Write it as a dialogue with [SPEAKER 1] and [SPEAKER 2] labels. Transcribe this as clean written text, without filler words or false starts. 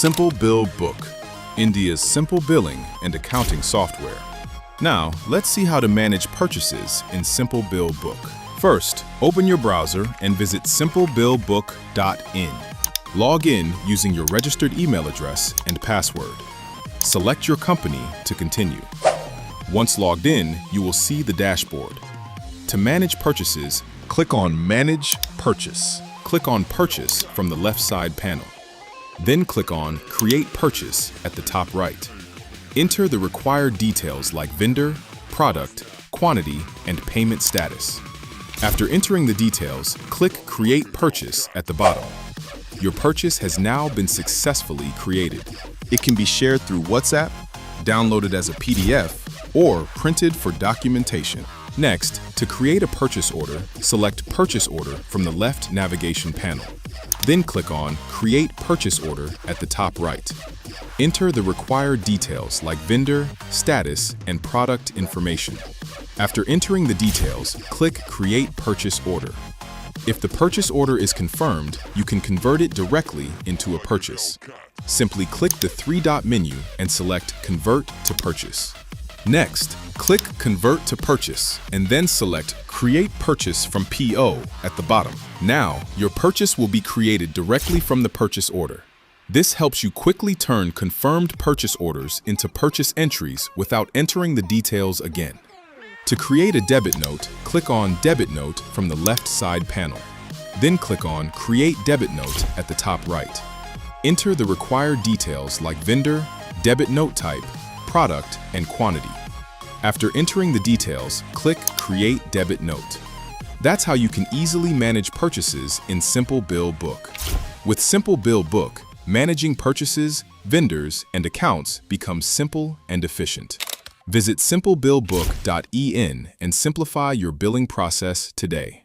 [SPEAKER 1] Simple BillBook, India's simple billing and accounting software. Now, let's see how to manage purchases in Simple BillBook. First, open your browser and visit simplebillbook.in. Log in using your registered email address and password. Select your company to continue. Once logged in, you will see the dashboard. To manage purchases, click on Manage Purchase. Click on Purchase from the left side panel. Then click on Create Purchase at the top right. Enter the required details like vendor, product, quantity, and payment status. After entering the details, click Create Purchase at the bottom. Your purchase has now been successfully created. It can be shared through WhatsApp, downloaded as a PDF, or printed for documentation. Next, to create a purchase order, select Purchase Order from the left navigation panel. Then click on Create Purchase Order at the top right. Enter the required details like vendor, status, and product information. After entering the details, click Create Purchase Order. If the purchase order is confirmed, you can convert it directly into a purchase. Simply click the three-dot menu and select Convert to Purchase. Next, click Convert to Purchase and then select Create Purchase from PO at the bottom. Now, your purchase will be created directly from the purchase order. This helps you quickly turn confirmed purchase orders into purchase entries without entering the details again. To create a debit note, click on Debit Note from the left side panel. Then click on Create Debit Note at the top right. Enter the required details like vendor, debit note type, product, and quantity. After entering the details, click Create Debit Note. That's how you can easily manage purchases in Simple BillBook. With Simple BillBook, managing purchases, vendors, and accounts becomes simple and efficient. Visit simplebillbook.in and simplify your billing process today.